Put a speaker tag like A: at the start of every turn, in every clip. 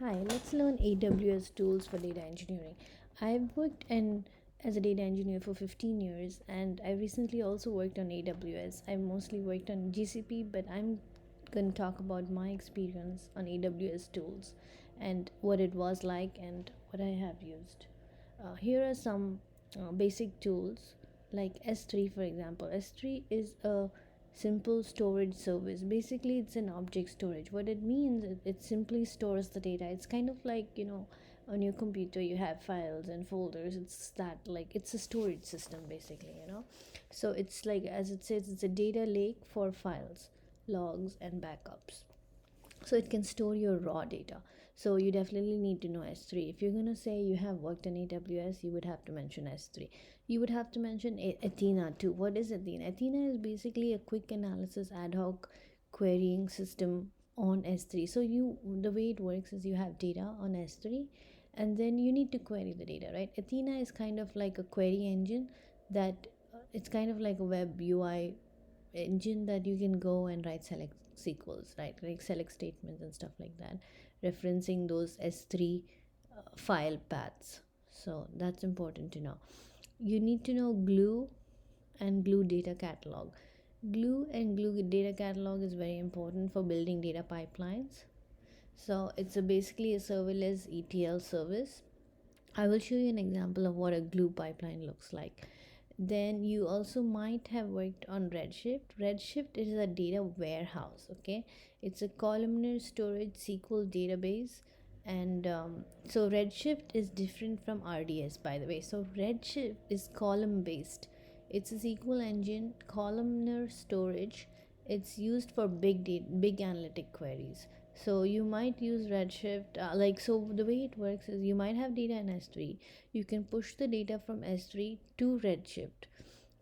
A: Hi, let's learn AWS tools for data engineering. I've worked as a data engineer for 15 years and I recently also worked on AWS. I mostly worked on GCP, but I'm going to talk about my experience on AWS tools and what it was like and what I have used. Here are some basic tools like S3, for example. S3 is a simple storage service. Basically, it's an object storage. What it means, it simply stores the data. It's kind of like, on your computer you have files and folders. It's that, like, it's a storage system basically. So it's like, as it says, it's a data lake for files, logs, and backups, so it can store your raw data. So you definitely need to know S3. If you're going to say you have worked on AWS, you would have to mention S3. You would have to mention Athena too. What is Athena? Athena is basically a quick analysis ad hoc querying system on S3. So the way it works is you have data on S3 and then you need to query the data, right? Athena is kind of like a query engine that it's kind of like a web UI engine that you can go and write select SQLs, right? Like select statements and stuff like that, referencing those S3 file paths. So that's important to know. You need to know Glue and Glue data catalog. Glue and Glue data catalog is very important for building data pipelines. So it's basically a serverless ETL service. I will show you an example of what a glue pipeline looks like. Then you also might have worked on Redshift. Redshift is a data warehouse, okay? It's a columnar storage SQL database. And so Redshift is different from RDS, by the way. So Redshift is column based. It's a SQL engine, columnar storage. It's used for big data, big analytic queries. So you might use Redshift, so the way it works is you might have data in S3. You can push the data from S3 to Redshift,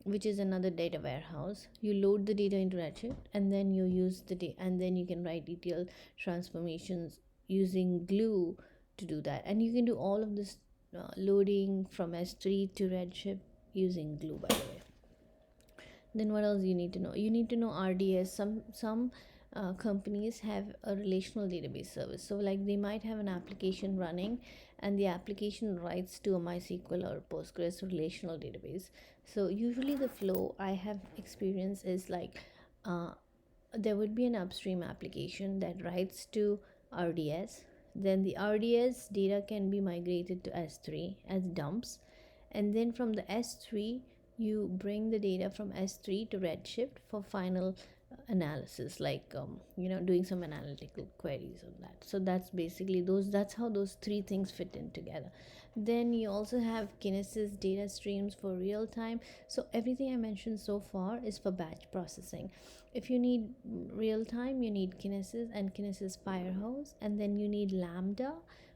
A: which is another data warehouse. You load the data into Redshift and then you use the data, and then you can write ETL transformations using Glue to do that. And you can do all of this loading from S3 to Redshift using Glue, by the way. Then what else you need to know? You need to know RDS. Some companies have a relational database service. So like they might have an application running and the application writes to a MySQL or Postgres relational database. So usually the flow I have experienced is like uh, there would be an upstream application that writes to RDS. Then the RDS data can be migrated to S3 as dumps, and then from the S3 you bring the data from S3 to Redshift for final analysis, like doing some analytical queries on that. So that's basically that's how those three things fit in together. Then you also have Kinesis data streams for real time. So everything I mentioned so far is for batch processing. If you need real time, you need Kinesis and Kinesis Firehose, and then you need Lambda.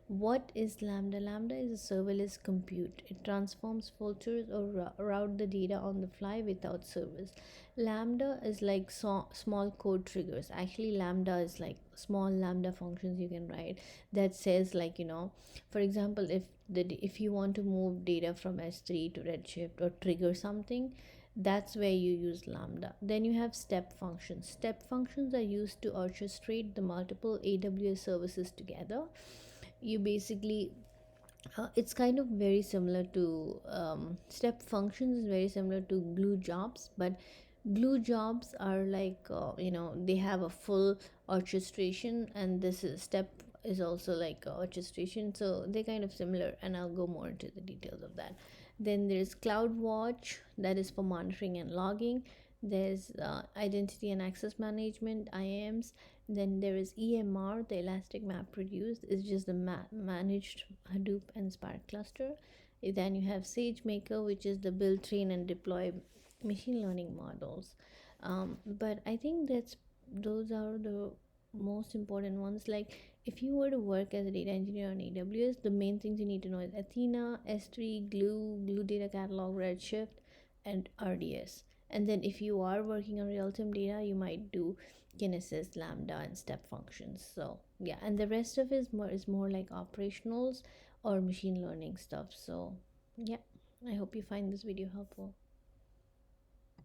A: What is Lambda? Lambda is a serverless compute. It transforms, filters, or route the data on the fly without servers. Lambda is like small code triggers. Actually, Lambda is like small Lambda functions you can write that says, like, for example, if you want to move data from S3 to Redshift or trigger something, that's where you use Lambda. Then you have step functions. Step functions are used to orchestrate the multiple AWS services together. You basically it's kind of very similar to step functions is very similar to glue jobs, but glue jobs are like they have a full orchestration, and this is step is also like orchestration, so they're kind of similar, and I'll go more into the details of that. Then there's CloudWatch, that is for monitoring and logging. There's identity and access management, IAMs. Then there is EMR, the Elastic MapReduce, is just the managed Hadoop and Spark cluster. Then you have SageMaker, which is the build, train, and deploy machine learning models. But I think those are the most important ones. Like if you were to work as a data engineer on AWS, the main things you need to know is Athena, S3, Glue data catalog, Redshift, and RDS. And then if you are working on real-time data, you might do Kinesis, Lambda, and step functions. So yeah, and the rest of it is more like operationals or machine learning stuff. So yeah, I hope you find this video helpful.